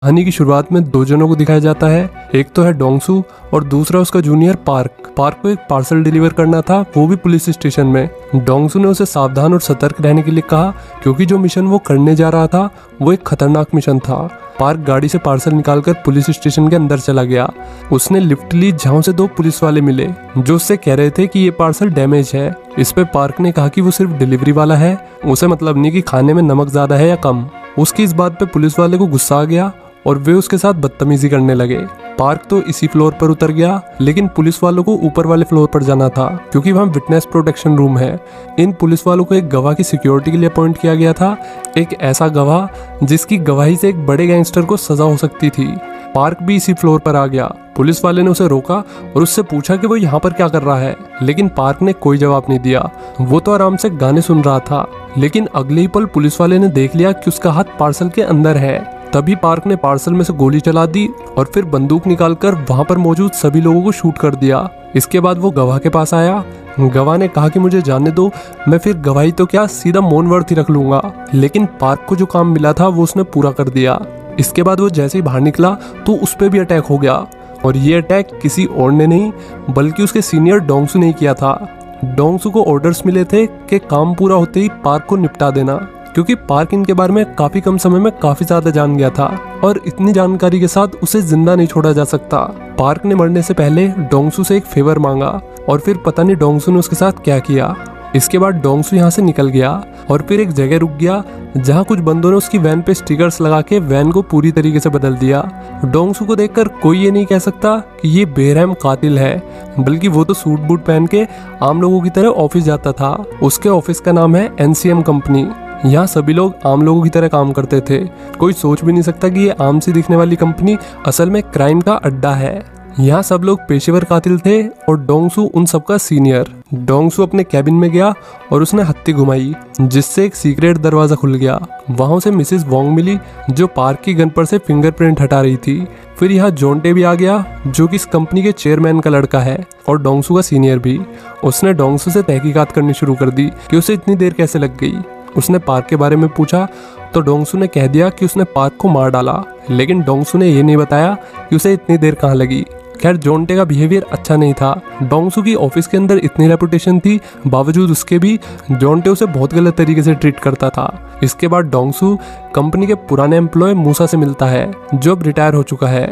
कहानी की शुरुआत में दो जनों को दिखाया जाता है। एक तो है डोंगसू और दूसरा उसका जूनियर पार्क। पार्क को एक पार्सल डिलीवर करना था, वो भी पुलिस स्टेशन में। डोंगसू ने उसे सावधान और सतर्क रहने के लिए कहा क्योंकि जो मिशन वो करने जा रहा था वो एक खतरनाक मिशन था। पार्क गाड़ी से पार्सल निकालकर पुलिस स्टेशन के अंदर चला गया। उसने लिफ्ट ली जहाँ से दो पुलिस वाले मिले जो उससे कह रहे थे कि ये पार्सल डैमेज है। इस पे पार्क ने कहा कि वो सिर्फ डिलीवरी वाला है, उसे मतलब नहीं कि खाने में नमक ज्यादा है या कम। उसकी इस बात पे पुलिस वाले को गुस्सा आ गया और वे उसके साथ बदतमीजी करने लगे। पार्क तो इसी फ्लोर पर उतर गया, लेकिन पुलिस वालों को ऊपर वाले फ्लोर पर जाना था क्योंकि वहाँ विटनेस प्रोटेक्शन रूम है। इन पुलिस वालों को एक गवाह की सिक्योरिटी के लिए अपॉइंट किया गया था, एक ऐसा गवाह जिसकी गवाही से एक बड़े गैंगस्टर को सजा हो सकती थी। पार्क भी इसी फ्लोर पर आ गया। पुलिस वाले ने उसे रोका और उससे पूछा कि वो यहाँ पर क्या कर रहा है, लेकिन पार्क ने कोई जवाब नहीं दिया। वो तो आराम से गाने सुन रहा था, लेकिन अगले ही पल पुलिस वाले ने देख लिया कि उसका हाथ पार्सल के अंदर है। तभी पार्क ने पार्सल में से गोली चला दी और फिर बंदूक निकालकर वहां पर मौजूद सभी लोगों को शूट कर दिया। इसके बाद वो गवाह के पास आया। गवाह ने कहा कि मुझे जाने दो, मैं फिर गवाही तो क्या सीधा मौन व्रत ही रख लूंगा। लेकिन पार्क को जो काम मिला था वो उसने पूरा कर दिया। इसके बाद वो जैसे ही बाहर निकला तो उस पर भी अटैक हो गया, और ये अटैक किसी और ने नहीं बल्कि उसके सीनियर डोंगसू ने किया था। डोंगसू को ऑर्डर्स मिले थे कि काम पूरा होते ही पार्क को निपटा देना, क्योंकि पार्क इनके बारे में काफी कम समय में काफी ज्यादा जान गया था और इतनी जानकारी के साथ उसे जिंदा नहीं छोड़ा जा सकता। पार्क ने मरने से पहले डोंगसू से एक फेवर मांगा और फिर पता नहीं डोंगसू ने उसके साथ क्या किया। इसके बाद डोंगसू यहाँ से निकल गया और फिर एक जगह रुक गया जहाँ कुछ बंदों ने उसकी वैन पे स्टिकर्स लगा के वैन को पूरी तरीके से बदल दिया। डोंगसू को देखकर कोई ये नहीं कह सकता कि ये बेरहम कातिल है, बल्कि वो तो सूट बूट पहन के आम लोगों की तरह ऑफिस जाता था। उसके ऑफिस का नाम है NCM कंपनी। यहाँ सभी लोग आम लोगों की तरह काम करते थे। कोई सोच भी नहीं सकता कि ये आम सी दिखने वाली कंपनी असल में क्राइम का अड्डा है। यहाँ सब लोग पेशेवर कातिल थे और डोंगसू उन सबका सीनियर। डोंगसू अपने कैबिन में गया और उसने हत्ती घुमाई जिससे एक सीक्रेट दरवाजा खुल गया। वहाँ उसे मिसेस वोंग मिली जो पार्क की गन पर से फिंगरप्रिंट हटा रही थी। फिर यहाँ जोंटे भी आ गया जो कि इस कंपनी के चेयरमैन का लड़का है और डोंगसू का सीनियर भी। उसने डोंगसू से तहकीकात करनी शुरू कर दी कि उसे इतनी देर कैसे लग गई। उसने पार्क के बारे में पूछा तो डोंगसू ने कह दिया कि उसने पार्क को मार डाला, लेकिन डोंगसू ने ये नहीं बताया कि उसे इतनी देर कहाँ लगी। खैर जोंटे का बिहेवियर अच्छा नहीं था। डोंगसू की ऑफिस के अंदर इतनी रेपुटेशन थी, बावजूद उसके भी जोंटे उसे बहुत गलत तरीके से ट्रीट करता था। इसके बाद डोंगसू कंपनी के पुराने एम्प्लॉय मूसा से मिलता है जो अब रिटायर हो चुका है।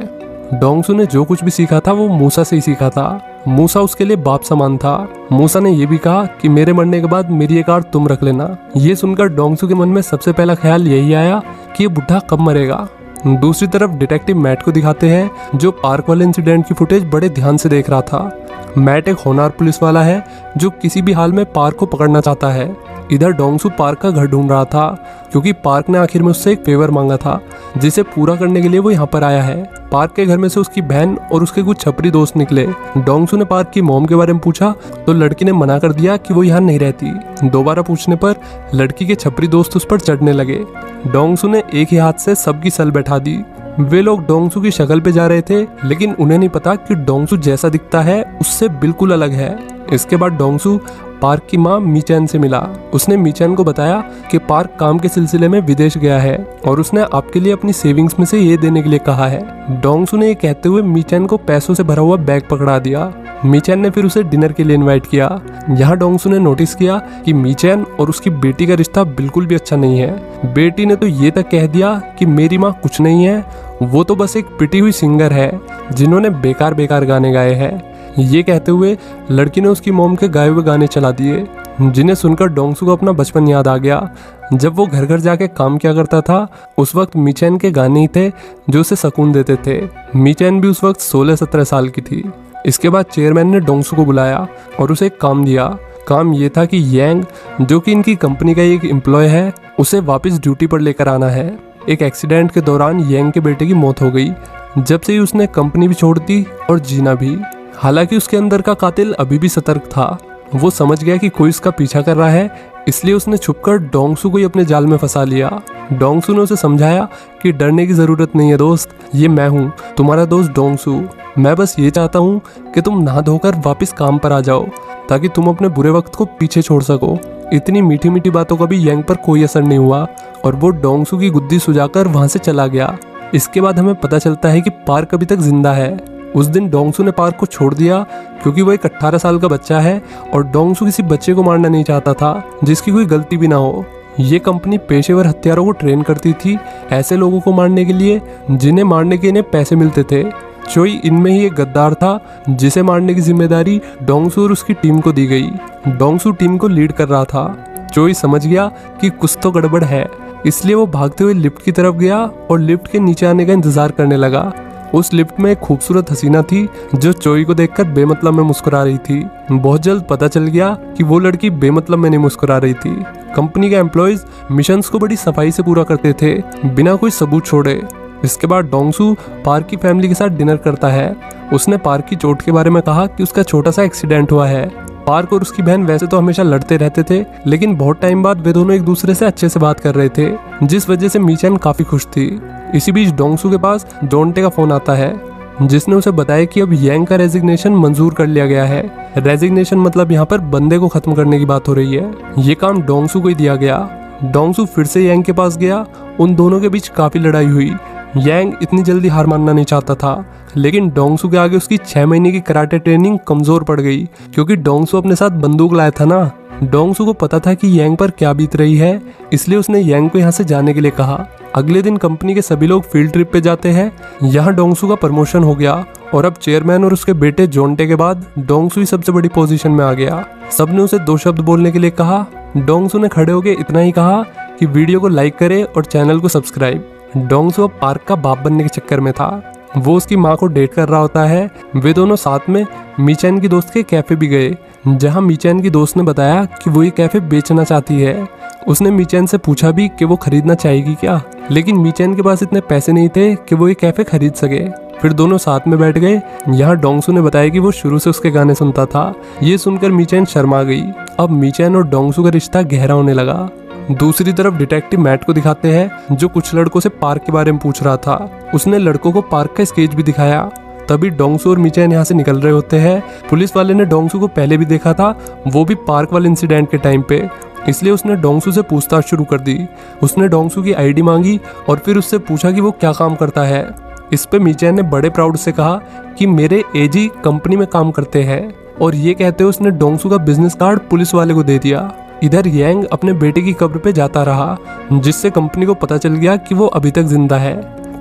डोंगसू ने जो कुछ भी सीखा था वो मूसा से ही सीखा था। मूसा उसके लिए बाप समान था। मूसा ने ये भी कहा कि मेरे मरने के बाद मेरी एक आड़ तुम रख लेना। ये सुनकर डोंगसू के मन में सबसे पहला ख्याल यही आया कि ये बुढ़ा कब मरेगा। दूसरी तरफ डिटेक्टिव मैट को दिखाते हैं जो पार्क वाले इंसिडेंट की फुटेज बड़े ध्यान से देख रहा था। मैट एक होनहार पुलिस वाला है जो किसी भी हाल में पार्क को पकड़ना चाहता है। इधर डोंगसू पार्क का घर ढूंढ रहा था क्योंकि पार्क ने आखिर में उससे एक फेवर मांगा था जिसे पूरा करने के लिए वो यहाँ पर आया है। पार्क के घर में से उसकी बहन और उसके कुछ छपरी दोस्त निकले। डोंगसू ने पार्क की मॉम के बारे में पूछा तो लड़की ने मना कर दिया कि वो यहाँ नहीं रहती। दोबारा पूछने पर लड़की के छपरी दोस्त उस पर चढ़ने लगे। डोंगसू ने एक ही हाथ से सबकी सल बैठा दी। वे लोग डोंगसू की शक्ल पे जा रहे थे, लेकिन उन्हें नहीं पता कि डोंगसू जैसा दिखता है उससे बिल्कुल अलग है। इसके बाद डोंगसू पार्क की मां मीचैन से मिला। उसने मीचैन को बताया कि पार्क काम के सिलसिले में विदेश गया है और उसने आपके लिए अपनी सेविंग्स में से ये देने के लिए कहा है। डोंगसू ने ये कहते हुए मीचैन को पैसों से भरा हुआ बैग पकड़ा दिया। मीचैन ने फिर उसे डिनर के लिए इनवाइट किया। यहाँ डोंगसू ने नोटिस किया कि मीचैन और उसकी बेटी का रिश्ता बिल्कुल भी अच्छा नहीं है। बेटी ने तो ये तक कह दिया कि मेरी माँ कुछ नहीं है, वो तो बस एक पिटी हुई सिंगर है जिन्होंने बेकार बेकार गाने गाए हैं। ये कहते हुए लड़की ने उसकी मॉम के गाए हुए गाने चला दिए, जिन्हें सुनकर डोंगसू को अपना बचपन याद आ गया जब वो घर घर जाके काम किया करता था। उस वक्त मीचैन के गाने ही थे जो उसे सुकून देते थे। मीचैन भी उस वक्त 16-17 साल की थी। इसके बाद चेयरमैन ने डोंगसू को बुलाया और उसे एक काम दिया। काम ये था कि यांग जो कि इनकी कंपनी का एक एम्प्लॉय है उसे वापस ड्यूटी पर लेकर आना है। एक एक्सीडेंट के दौरान यांग के बेटे की मौत हो गई। जब से ही उसने कंपनी भी छोड़ दी और जीना भी। हालांकि उसके अंदर का कातिल अभी भी सतर्क था। वो समझ गया कि कोई इसका पीछा कर रहा है, इसलिए उसने छुपकर डोंगसू को ही अपने जाल में फंसा लिया। डोंगसू ने उसे समझाया कि डरने की जरूरत नहीं है दोस्त, ये मैं हूँ, तुम्हारा दोस्त डोंगसू। मैं बस ये चाहता हूँ कि तुम नहा धोकर वापस काम पर आ जाओ ताकि तुम अपने बुरे वक्त को पीछे छोड़ सको। इतनी मीठी मीठी बातों का भी यांग पर कोई असर नहीं हुआ और वो डोंगसू की गुद्दी सुझाकर वहां से चला गया। इसके बाद हमें पता चलता है कि पार्क अभी तक जिंदा है। उस दिन डोंगसू ने पार्क को छोड़ दिया क्योंकि वो एक 18 साल का बच्चा है और डोंगसू किसी बच्चे को मारना नहीं चाहता था जिसकी कोई गलती भी ना हो। ये कंपनी पेशेवर हत्यारों को ट्रेन करती थी ऐसे लोगों को मारने के लिए जिन्हें मारने के इन्हें पैसे मिलते थे। चोई इनमें ही एक गद्दार था जिसे मारने की जिम्मेदारी डोंगसू और उसकी टीम को दी गई। डोंगसू टीम को लीड कर रहा था। चोई समझ गया कि कुछ तो गड़बड़ है, इसलिए वो भागते हुए लिफ्ट की तरफ गया और लिफ्ट के नीचे आने का इंतजार करने लगा। उस लिफ्ट में एक खूबसूरत हसीना थी जो चोई को देखकर बेमतलब में मुस्कुरा रही थी। बहुत जल्द पता चल गया कि वो लड़की बेमतलब में नहीं मुस्कुरा रही थी। कंपनी के एम्प्लॉयज मिशंस को बड़ी सफाई से पूरा करते थे बिना कोई सबूत छोड़े। इसके बाद डोंगसू पार्क की फैमिली के साथ डिनर करता है। उसने पार्क की चोट के बारे में कहा कि उसका छोटा सा एक्सीडेंट हुआ है। पार्क और उसकी बहन वैसे तो हमेशा लड़ते रहते थे, लेकिन बहुत टाइम बाद वे दोनों एक दूसरे से अच्छे से बात कर रहे थे, जिस वजह से मीचैन काफी खुश थी। इसी बीच डोंगसू के पास जोंटे का फोन आता है जिसने उसे बताया कि अब यांग का रेजिग्नेशन मंजूर कर लिया गया है। रेजिग्नेशन मतलब यहाँ पर बंदे को खत्म करने की बात हो रही है। ये काम डोंगसू को ही दिया गया। डोंगसू फिर से यांग के पास गया। उन दोनों के बीच काफी लड़ाई हुई। यांग इतनी जल्दी हार मानना नहीं चाहता था, लेकिन डोंगसू के आगे उसकी 6 महीने की कराटे ट्रेनिंग कमजोर पड़ गई क्योंकि डोंगसू अपने साथ बंदूक लाया था ना। डोंगसू को पता था कि यांग पर क्या बीत रही है, इसलिए उसने यांग को यहाँ से जाने के लिए कहा। अगले दिन कंपनी के सभी लोग फील्ड ट्रिप पे जाते हैं। यहाँ डोंगसू का प्रमोशन हो गया और अब चेयरमैन और उसके बेटे जोंटे के बाद डोंगसू ही सबसे बड़ी पोजीशन में आ गया। सबने उसे 2 शब्द बोलने के लिए कहा। डोंगसू ने खड़े होकर इतना ही कहा कि वीडियो को लाइक करे और चैनल को सब्सक्राइब। डोंगसू अब पार्क का बाप बनने के चक्कर में था। वो उसकी माँ को डेट कर रहा होता है। वे दोनों साथ में मीचैन की दोस्त के कैफे भी गए, जहाँ मीचैन की दोस्त ने बताया कि वो ये कैफे बेचना चाहती है। उसने मीचैन से पूछा भी कि वो खरीदना चाहेगी क्या, लेकिन मीचैन के पास इतने पैसे नहीं थे कि वो ये कैफे खरीद सके। फिर दोनों साथ में बैठ गए। यहाँ डोंगसू ने बताया कि वो शुरू से उसके गाने सुनता था। ये सुनकर मीचैन शर्मा गई। अब मीचैन और डोंगसू का रिश्ता गहरा होने लगा। दूसरी तरफ डिटेक्टिव मैट को दिखाते हैं जो कुछ लड़कों से पार्क के बारे में पूछ रहा था। उसने लड़कों को पार्क का स्केच भी दिखाया। तभी डोंगसू और मीचैन यहाँ से निकल रहे होते हैं। पुलिस वाले ने डोंगसू को पहले भी देखा था, वो भी पार्क वाले इंसिडेंट के टाइम पे, इसलिए उसने डोंगसू से पूछताछ शुरू कर दी। उसने डोंगसू की आईडी मांगी और फिर उससे पूछा कि वो क्या काम करता है। इस पे मीचैन ने बड़े प्राउड से कहा कि मेरे एजी कंपनी में काम करते हैं, और ये कहते हुए उसने डोंगसू का बिजनेस कार्ड पुलिस वाले को दे दिया। इधर यांग अपने बेटे की कब्र पे जाता रहा, जिससे कंपनी को पता चल गया कि वो अभी तक जिंदा है।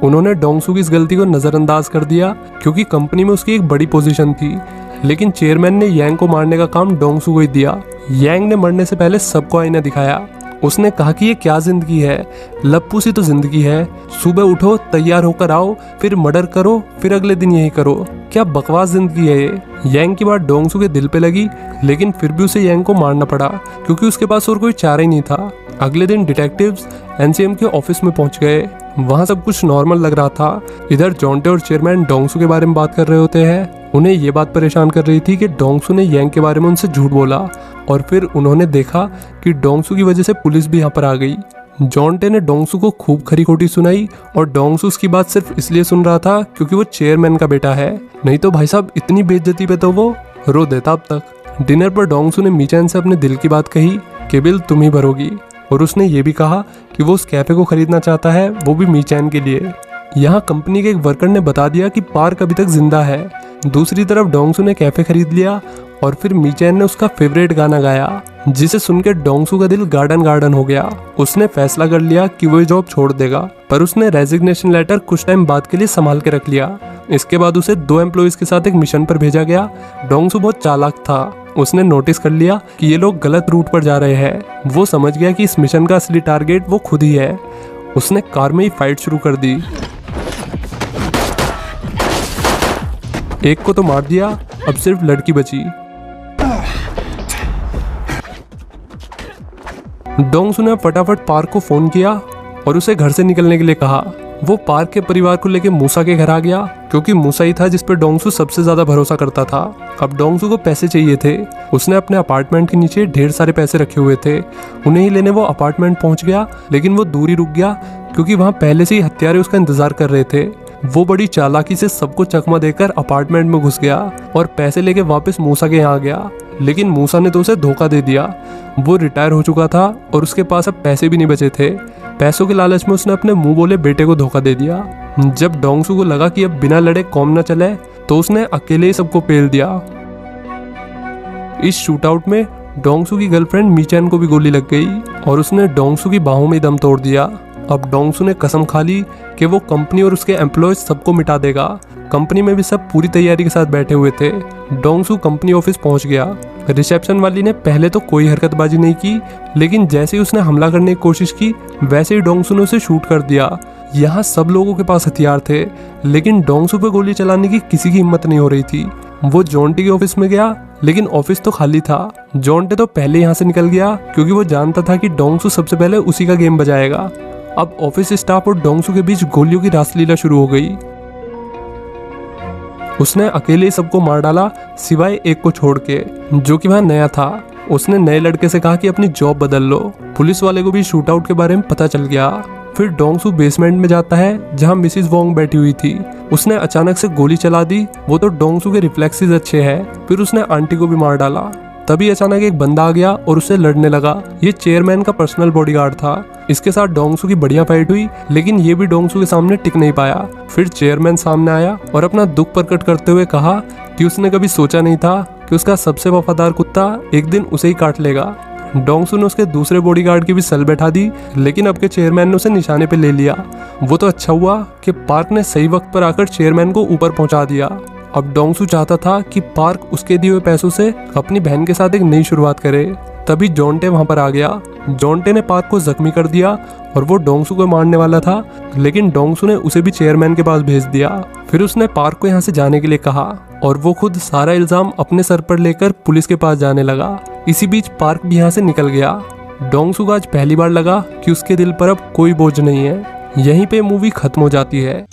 उन्होंने डोंगसू की इस गलती को नजरअंदाज कर दिया क्योंकि कंपनी में उसकी एक बड़ी पोजीशन थी, लेकिन चेयरमैन ने यांग को मारने का काम डोंगसू को ही दिया। यांग ने मरने से पहले सबको आईना दिखाया। उसने कहा कि ये क्या जिंदगी है, लप्पू सी तो जिंदगी है। सुबह उठो, तैयार होकर आओ, फिर मर्डर करो, फिर अगले दिन यही करो। क्या बकवास जिंदगी है ये। यांग की बात डोंगसू के दिल पे लगी, लेकिन फिर भी उसे यांग को मारना पड़ा क्योंकि उसके पास और कोई चारा ही नहीं था। अगले दिन डिटेक्टिव्स एनसीएम के ऑफिस में पहुंच गए। वहां सब कुछ नॉर्मल लग रहा था। इधर जोंटे और चेयरमैन डोंगसू के बारे में बात कर रहे होते हैं। उन्हें ये बात परेशान कर रही थी कि डोंगसू ने यांग के बारे में उनसे झूठ बोला, और फिर उन्होंने देखा कि डोंगसू की वजह से पुलिस भी यहाँ पर आ गई। जोंटे ने डोंगसू को खूब खरी खोटी सुनाई और डोंगसू उसकी बात सिर्फ इसलिए सुन रहा था क्योंकि वो चेयरमैन का बेटा है, नहीं तो भाई साहब इतनी बेइज्जती पे तो वो रो देता अब तक। डिनर पर डोंगसू ने मीचैन से अपने दिल की बात कही कि बिल तुम ही भरोगी, और उसने ये भी कहा कि वो उस कैफे को खरीदना चाहता है, वो भी मीचैन के लिए। यहाँ कंपनी के एक वर्कर ने बता दिया कि पार्क अभी तक जिंदा है। दूसरी तरफ डोंगसू ने कैफे खरीद लिया और फिर मीचैन ने उसका फेवरेट गाना गाया, जिसे सुनकर डोंगसू का दिल गार्डन गार्डन हो गया। उसने फैसला कर लिया कि वो जॉब छोड़ देगा, पर उसने रेजिग्नेशन लेटर कुछ टाइम बाद के लिए संभाल के रख लिया। इसके बाद उसे 2 एम्प्लॉइज के साथ एक मिशन पर भेजा गया। डोंगसू बहुत चालाक था। उसने नोटिस कर लिया कि ये लोग गलत रूट पर जा रहे हैं। वो समझ गया कि इस मिशन का असली टारगेट वो खुद ही है। उसने कार में ही फाइट शुरू कर दी। एक को तो मार दिया, अब सिर्फ लड़की बची। डोंगसू ने फटाफट पार्क को फोन किया और उसे घर से निकलने के लिए कहा। वो पार्क के परिवार को लेकर मूसा के घर आ गया क्योंकि मूसा ही था जिस पर डोंगसू सबसे ज्यादा भरोसा करता था। अब डोंगसू को पैसे चाहिए थे। उसने अपने अपार्टमेंट के नीचे ढेर सारे पैसे रखे हुए थे। उन्हें ही लेने वो अपार्टमेंट पहुंच गया, लेकिन वो दूर ही रुक गया क्योंकि वहां पहले से ही हत्यारे उसका इंतजार कर रहे थे। वो बड़ी चालाकी से सबको चकमा देकर अपार्टमेंट में घुस गया और पैसे लेके वापस मूसा के यहाँ आ गया। लेकिन मूसा ने तो उसे धोखा दे दिया। वो रिटायर हो चुका था और उसके पास अब पैसे भी नहीं बचे थे। पैसों के लालच में उसने अपने मुंह बोले बेटे को धोखा दे दिया। जब डोंगसू को लगा कि अब बिना लड़े कॉम न चले तो उसने अकेले ही सबको पेल दिया। इस शूटआउट में डोंगसू की गर्लफ्रेंड मीचैन को भी गोली लग गई और उसने डोंगसू की बाहों में दम तोड़ दिया। अब डोंगसू ने कसम खा ली कि वो कंपनी और उसके एम्प्लॉयज सबको मिटा देगा। कंपनी में भी सब पूरी तैयारी के साथ बैठे हुए थे। डोंगसू कंपनी ऑफिस पहुंच गया। रिसेप्शन वाली ने पहले तो कोई हरकतबाजी नहीं की, लेकिन जैसे ही उसने हमला करने की कोशिश की वैसे ही डोंगसू ने उसे शूट कर दिया। यहाँ सब लोगों के पास हथियार थे, लेकिन डोंगसू पे गोली चलाने की किसी की हिम्मत नहीं हो रही थी। वो जॉन्टे के ऑफिस में गया, लेकिन ऑफिस तो खाली था। जॉन्टे तो पहले यहाँ से निकल गया क्योंकि वो जानता था कि डोंगसू सबसे पहले उसी का गेम बजाएगा। अब ऑफिस स्टाफ और डोंगसू के बीच गोलियों की रासलीला शुरू हो गई। उसने अकेले ही सबको मार डाला सिवाय एक को छोड़ के, जो कि वहाँ नया था। उसने नए लड़के से कहा कि अपनी जॉब बदल लो। पुलिस वाले को भी शूट आउट के बारे में पता चल गया। फिर डोंगसू बेसमेंट में जाता है जहाँ मिसिस वोंग बैठी हुई थी। उसने अचानक से गोली चला दी। वो तो डोंगसू के रिफ्लेक्सेस अच्छे हैं। फिर उसने आंटी को भी मार डाला। तभी अचानक एक बंदा आ गया और उससे लड़ने लगा। ये चेयरमैन का पर्सनल बॉडीगार्ड था। इसके साथ डोंगसू की बढ़िया फाइट हुई, लेकिन ये भी डोंगसू के सामने टिक नहीं पाया। फिर चेयरमैन सामने आया और अपना दुख प्रकट करते हुए कहा कि उसने कभी सोचा नहीं था कि उसका सबसे वफादार कुत्ता एक दिन उसे ही काट लेगा। डोंगसू ने उसके दूसरे बॉडीगार्ड की भी सल बैठा दी, लेकिन अब के चेयरमैन ने उसे निशाने पे ले लिया। वो तो अच्छा हुआ कि पार्क ने सही वक्त पर आकर चेयरमैन को ऊपर पहुंचा दिया। अब डोंगसू चाहता था कि पार्क उसके दिए हुए पैसों से अपनी बहन के साथ एक नई शुरुआत करे। तभी जॉन्टे वहां पर आ गया। जॉन्टे ने पार्क को जख्मी कर दिया और वो डोंगसू को मारने वाला था, लेकिन डोंगसू ने उसे भी चेयरमैन के पास भेज दिया। फिर उसने पार्क को यहाँ से जाने के लिए कहा और वो खुद सारा इल्जाम अपने सर पर लेकर पुलिस के पास जाने लगा। इसी बीच पार्क भी यहाँ से निकल गया। डोंगसू को आज पहली बार लगा कि उसके दिल पर अब कोई बोझ नहीं है। यहीं पे मूवी खत्म हो जाती है।